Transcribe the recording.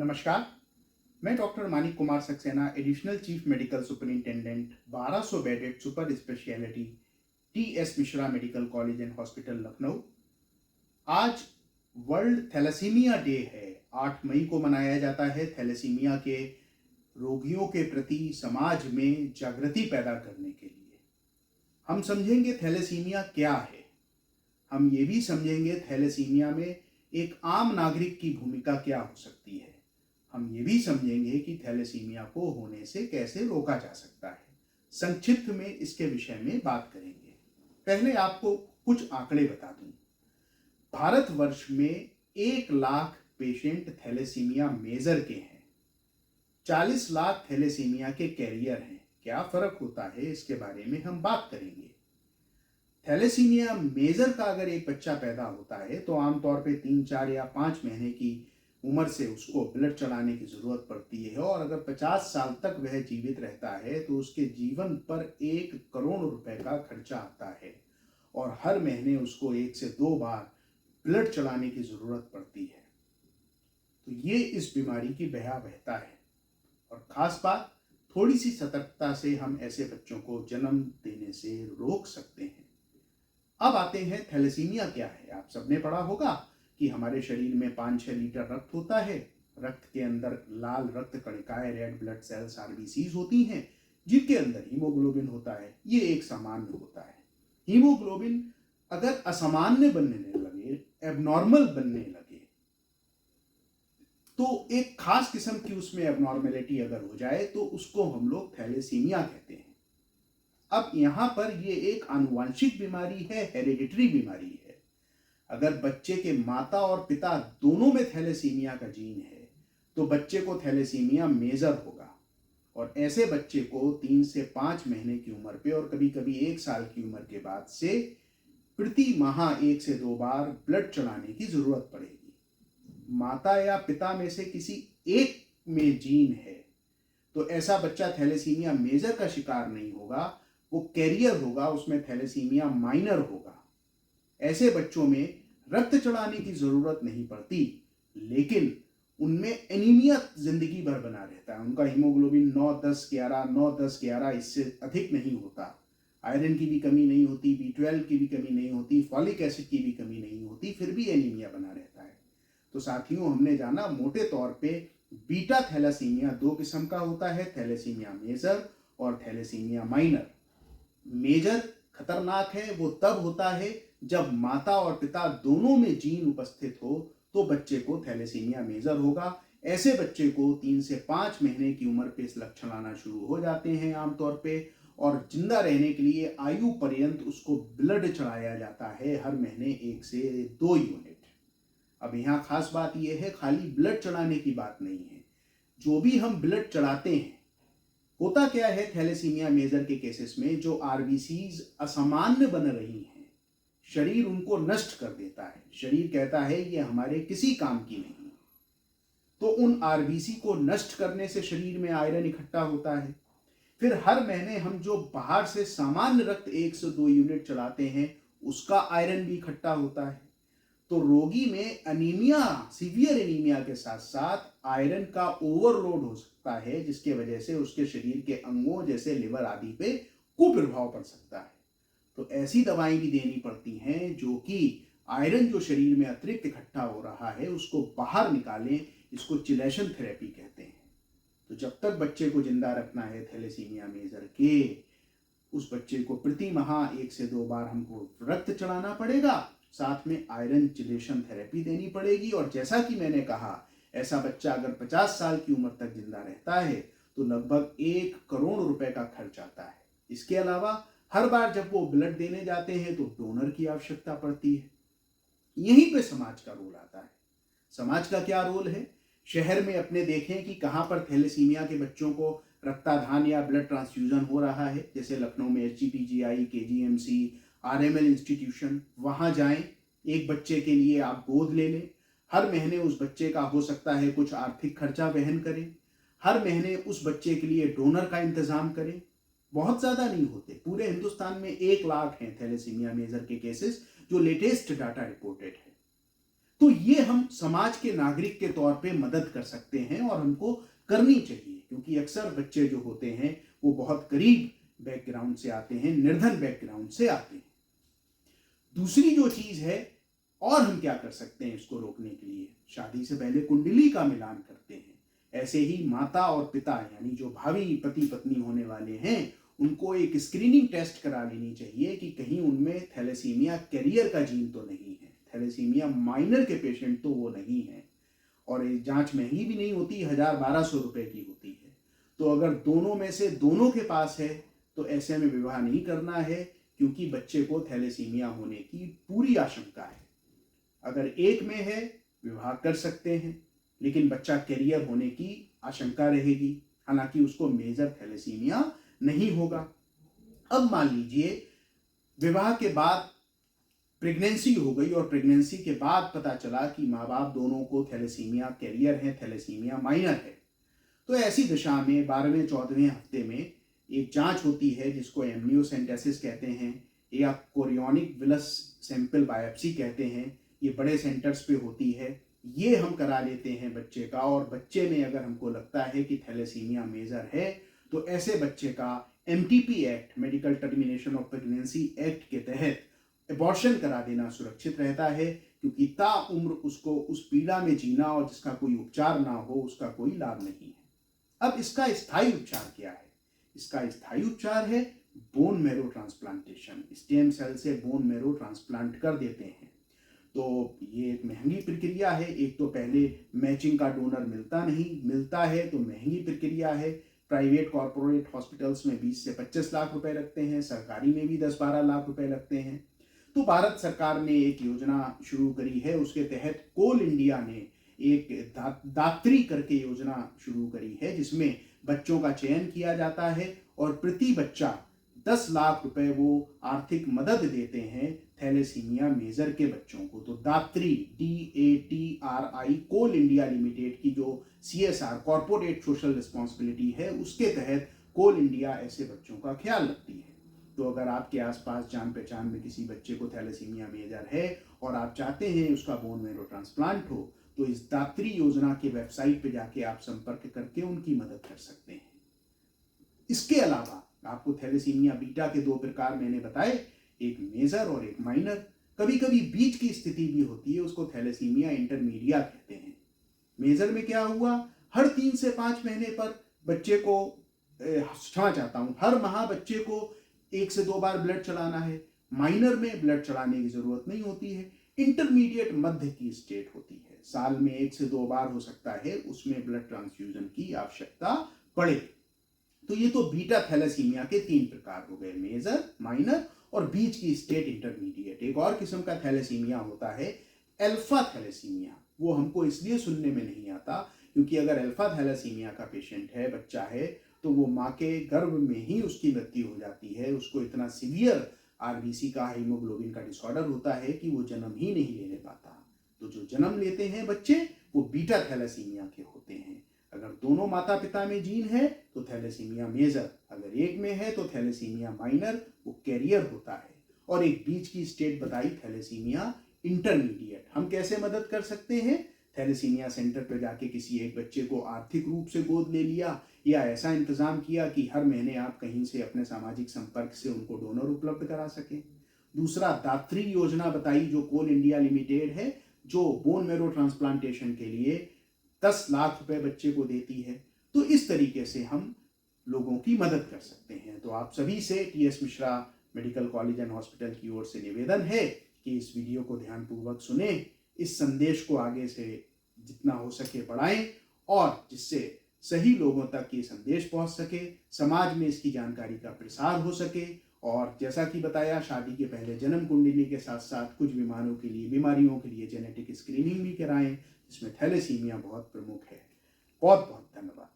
नमस्कार। मैं doctor Manik Kumar Saxena, additional chief medical superintendent, 1200 bedded super speciality T.S.. Mishra medical college and hospital, Lucknow. आज world thalassaemia day है। 8 मई को मनाया जाता है। थैलेसीमिया के रोगियों के प्रति समाज में जागृति पैदा करने के लिए हम समझेंगे थैलेसीमिया क्या है। हम ये भी समझेंगे थैलेसीमिया में एक आम नागरिक की भूमिका क्या हो सकती है। हम ये भी समझेंगे कि थैलेसीमिया को होने से कैसे रोका जा सकता है। संक्षिप्त में इसके विषय में बात करेंगे। पहले आपको कुछ आंकड़े बता दूं। भारतवर्ष में 1 लाख पेशेंट थैलेसीमिया मेजर के हैं। 40 लाख थैलेसीमिया के कैरियर हैं। क्या फर्क होता है इसके बारे में हम बात करेंगे। थैलेसीमिया मेजर का अगर एक बच्चा पैदा होता है तो आमतौर पे 3, 4 या 5 महीने की उम्र से उसको ब्लड चढ़ाने की जरूरत पड़ती है, और अगर 50 साल तक वह जीवित रहता है तो उसके जीवन पर 1 करोड़ रुपए का खर्चा आता है, और हर महीने उसको 1 से 2 बार ब्लड चढ़ाने की जरूरत पड़ती है। तो ये इस बीमारी की भयावहता है, और खास बात, थोड़ी सी सतर्कता से हम ऐसे बच्चों को जन्म देने से रोक सकते हैं। अब आते हैं थैलेसीमिया क्या है। आप सबने पढ़ा होगा कि हमारे शरीर में 5-6 लीटर रक्त होता है। रक्त के अंदर लाल रक्त कणिकाएं, रेड ब्लड सेल्स, आरबीसीज होती हैं, जिनके अंदर हीमोग्लोबिन होता है। ये एक सामान्य होता है। हीमोग्लोबिन अगर असामान्य बनने लगे, एबनॉर्मल बनने लगे, तो एक खास किस्म की उसमें एबनॉर्मेलिटी अगर हो जाए तो उसको हम लोग थैलेसीमिया कहते हैं। अब यहां पर ये एक आनुवांशिक बीमारी है, हेरिडिटरी बीमारी है। अगर बच्चे के माता और पिता दोनों में थैलेसीमिया का जीन है तो बच्चे को थैलेसीमिया मेजर होगा, और ऐसे बच्चे को 3 से 5 महीने की उम्र पे और कभी कभी 1 साल की उम्र के बाद से प्रति माह 1 से 2 बार ब्लड चढ़ाने की जरूरत पड़ेगी। माता या पिता में से किसी एक में जीन है तो ऐसा बच्चा थैलेसीमिया मेजर का शिकार नहीं होगा, वो कैरियर होगा, उसमें थैलेसीमिया माइनर होगा। ऐसे बच्चों में रक्त चढ़ाने की जरूरत नहीं पड़ती, लेकिन उनमें एनीमिया जिंदगी भर बना रहता है। उनका हीमोग्लोबिन 9-10-11 इससे अधिक नहीं होता। आयरन की भी कमी नहीं होती, B12 की भी कमी नहीं होती, फॉलिक एसिड की भी कमी नहीं होती, फिर भी एनीमिया बना रहता है। तो साथियों, हमने जाना मोटे तौर पे बीटा थैलेसीमिया 2 किस्म का होता है, थैलेसीमिया मेजर और थैलेसीमिया माइनर। मेजर खतरनाक है, वो तब होता है जब माता और पिता दोनों में जीन उपस्थित हो तो बच्चे को थैलेसीमिया मेजर होगा। ऐसे बच्चे को 3 से 5 महीने की उम्र पे लक्षण आना शुरू हो जाते हैं आमतौर पे, और जिंदा रहने के लिए आयु पर्यंत उसको ब्लड चढ़ाया जाता है, हर महीने 1 से 2 यूनिट। अब यहाँ खास बात यह है, खाली ब्लड चढ़ाने की बात नहीं है। जो भी हम ब्लड चढ़ाते हैं, होता क्या है थैलेसीमिया मेजर के केसेस में, जो आरबीसीज असामान्य बन रही हैं, शरीर उनको नष्ट कर देता है। शरीर कहता है ये हमारे किसी काम की नहीं। तो उन आरबीसी को नष्ट करने से शरीर में आयरन इकट्ठा होता है। फिर हर महीने हम जो बाहर से सामान्य रक्त 1 से 2 यूनिट चढ़ाते हैं, उसका आयरन भी इकट्ठा होता है। तो रोगी में अनीमिया, सीवियर एनीमिया के साथ साथ आयरन का ओवरलोड हो सकता है, जिसके वजह से उसके शरीर के अंगों जैसे लिवर आदि पे कुप्रभाव पड़ सकता है। तो ऐसी दवाएं भी देनी पड़ती हैं जो कि आयरन जो शरीर में अतिरिक्त इकट्ठा हो रहा है उसको बाहर निकालें। इसको चिलेशन थेरेपी कहते हैं। तो जब तक बच्चे को जिंदा रखना है थैलेसीमिया मेजर के, उस बच्चे को प्रति माह 1 से 2 बार हमको रक्त चढ़ाना पड़ेगा, साथ में आयरन चिलेशन थेरेपी देनी पड़ेगी। और जैसा कि मैंने कहा, ऐसा बच्चा अगर 50 साल की उम्र तक जिंदा रहता है तो लगभग 1 करोड़ रुपए का खर्च आता है। इसके अलावा हर बार जब वो ब्लड देने जाते हैं तो डोनर की आवश्यकता पड़ती है। यहीं पे समाज का रोल आता है। समाज का क्या रोल है? शहर में अपने देखें कि कहां पर थैलेसीमिया के बच्चों को रक्ताधान या ब्लड ट्रांसफ्यूजन हो रहा है। जैसे लखनऊ में HGPGI, KGMC, RML इंस्टीट्यूशन, वहां जाएं, एक बच्चे के लिए आप गोद ले लें। हर महीने उस बच्चे का हो सकता है कुछ आर्थिक खर्चा वहन करें। हर महीने उस बच्चे के लिए डोनर का इंतजाम करें। बहुत ज्यादा नहीं होते, पूरे हिंदुस्तान में 1 लाख हैं थैलेसीमिया मेजर के केसेस, जो लेटेस्ट डाटा रिपोर्टेड है। तो ये हम समाज के नागरिक के तौर पे मदद कर सकते हैं और हमको करनी चाहिए, क्योंकि अक्सर बच्चे जो होते हैं वो बहुत गरीब बैकग्राउंड से आते हैं, निर्धन बैकग्राउंड से आते हैं। दूसरी जो चीज है, और हम क्या कर सकते हैं इसको रोकने के लिए, शादी से पहले कुंडली का मिलान करते हैं। ऐसे ही माता और पिता यानी जो भावी पति पत्नी होने वाले हैं उनको एक स्क्रीनिंग टेस्ट करा लेनी चाहिए कि कहीं उनमें थैलेसीमिया कैरियर का जीन तो नहीं है, थैलेसीमिया माइनर के पेशेंट तो वो नहीं है। और ये जांच महंगी भी नहीं होती, 1000-1200 रुपए की होती है। तो अगर दोनों में से दोनों के पास है तो ऐसे में विवाह नहीं करना है, क्योंकि बच्चे को थैलेसीमिया होने की पूरी आशंका है। अगर एक में है विवाह कर सकते हैं, लेकिन बच्चा कैरियर होने की आशंका रहेगी, हालांकि उसको मेजर थैलेसीमिया नहीं होगा। अब मान लीजिए विवाह के बाद प्रेगनेंसी हो गई और प्रेगनेंसी के बाद पता चला कि माँ बाप दोनों को थैलेसीमिया कैरियर है, थैलेसीमिया माइनर है। तो ऐसी दशा में 12वें-14वें हफ्ते में एक जांच होती है जिसको एमनियोसेंटेसिस कहते हैं या कोरियोनिक विलस सैंपल बायोप्सी कहते हैं। ये बड़े सेंटर्स पे होती है, ये हम करा लेते हैं बच्चे का, और बच्चे में अगर हमको लगता है कि थैलेसीमिया मेजर है तो ऐसे बच्चे का MTP act, medical termination of pregnancy act के तहत एबॉर्शन करा देना सुरक्षित रहता है, क्योंकि ताउम्र उसको उस पीड़ा में जीना और जिसका कोई उपचार ना हो उसका कोई लाभ नहीं है। अब इसका स्थायी उपचार क्या है? इसका स्थायी उपचार है bone marrow transplantation. Stem cell से बोन मैरो ट्रांसप्लांट कर देते हैं। तो ये एक महंगी प्रक्रिया है। एक तो पहले मैचिंग का डोनर मिलता नहीं, मिलता है तो महंगी प्रक्रिया है। प्राइवेट कॉर्पोरेट हॉस्पिटल्स में 20 से 25 लाख रुपए लगते हैं, सरकारी में भी 10-12 लाख रुपए लगते हैं। तो भारत सरकार ने एक योजना शुरू करी है, उसके तहत कोल इंडिया ने एक दात्री करके योजना शुरू करी है, जिसमें बच्चों का चयन किया जाता है और प्रति बच्चा 10 लाख रुपए वो आर्थिक मदद देते हैं थैलेसीमिया मेजर के बच्चों को। तो दात्री DATRI कोल इंडिया लिमिटेड की जो CSR कॉर्पोरेट सोशल रिस्पॉन्सिबिलिटी है उसके तहत कोल इंडिया ऐसे बच्चों का ख्याल रखती है। तो अगर आपके आसपास जान पहचान में किसी बच्चे को थैलेसीमिया मेजर है और आप चाहते हैं उसका बोन मैरो ट्रांसप्लांट हो, तो इस दात्री योजना के वेबसाइट पे जाके आप संपर्क करके उनकी मदद कर सकते हैं। इसके अलावा आपको थैलेसीमिया बीटा के 2 प्रकार मैंने बताए, एक मेजर और एक माइनर। कभी कभी बीच की स्थिति भी होती है, उसको थैलेसीमिया इंटरमीडिया कहते हैं। मेजर में क्या हुआ, हर 3 से 5 महीने पर बच्चे को क्षमा चाहता हूं, हर माह बच्चे को 1 से 2 बार ब्लड चढ़ाना है। माइनर में ब्लड चढ़ाने की जरूरत नहीं होती है। इंटरमीडिएट मध्य की स्टेट होती है, साल में 1 से 2 बार हो सकता है, उसमें ब्लड ट्रांसफ्यूजन की आवश्यकता पड़े। तो ये तो बीटा थैलेसीमिया के 3 प्रकार हो गए, मेजर, माइनर और बीच की स्टेट इंटरमीडिएट। एक और किस्म का थैलेसीमिया होता है अल्फा थैलेसीमिया। वो हमको इसलिए सुनने में नहीं आता क्योंकि अगर अल्फा थैलेसीमिया का पेशेंट है, बच्चा है, तो वो माँ के गर्भ में ही उसकी मृत्यु हो जाती है। उसको इतना सीवियर RBC का, हीमोग्लोबिन का डिसऑर्डर होता है कि वो जन्म ही नहीं लेने पाता। तो जो जन्म लेते हैं बच्चे वो बीटा थैलेसीमिया के होते हैं। अगर दोनों माता पिता में जीन है तो थैलेसीमिया मेजर, अगर एक में है तो थैलेसीमिया माइनर, वो कैरियर होता है। और एक बीच की स्टेट बताई थैलेसीमिया इंटरमीडिएट। हम कैसे मदद कर सकते हैं? थैलेसीमिया सेंटर पर जाके किसी एक बच्चे को आर्थिक रूप से गोद ले लिया, या ऐसा इंतजाम किया कि हर महीने आप कहीं से अपने सामाजिक संपर्क से उनको डोनर उपलब्ध करा सके। दूसरा, दात्री योजना बताई जो कोल इंडिया लिमिटेड है, जो बोन मैरो ट्रांसप्लांटेशन के लिए 10 लाख रुपए बच्चे को देती है। तो इस तरीके से हम लोगों की मदद कर सकते हैं। तो आप सभी से TS Mishra medical college and hospital की ओर से निवेदन है कि इस वीडियो को ध्यानपूर्वक सुने, इस संदेश को आगे से जितना हो सके बढ़ाएं, और जिससे सही लोगों तक ये संदेश पहुंच सके, समाज में इसकी जानकारी का प्रसार हो सके। और जैसा कि बताया, शादी के पहले जन्म कुंडली के साथ साथ कुछ बीमारियों के लिए जेनेटिक स्क्रीनिंग भी कराएं, जिसमें थैलेसीमिया बहुत प्रमुख है। बहुत बहुत धन्यवाद।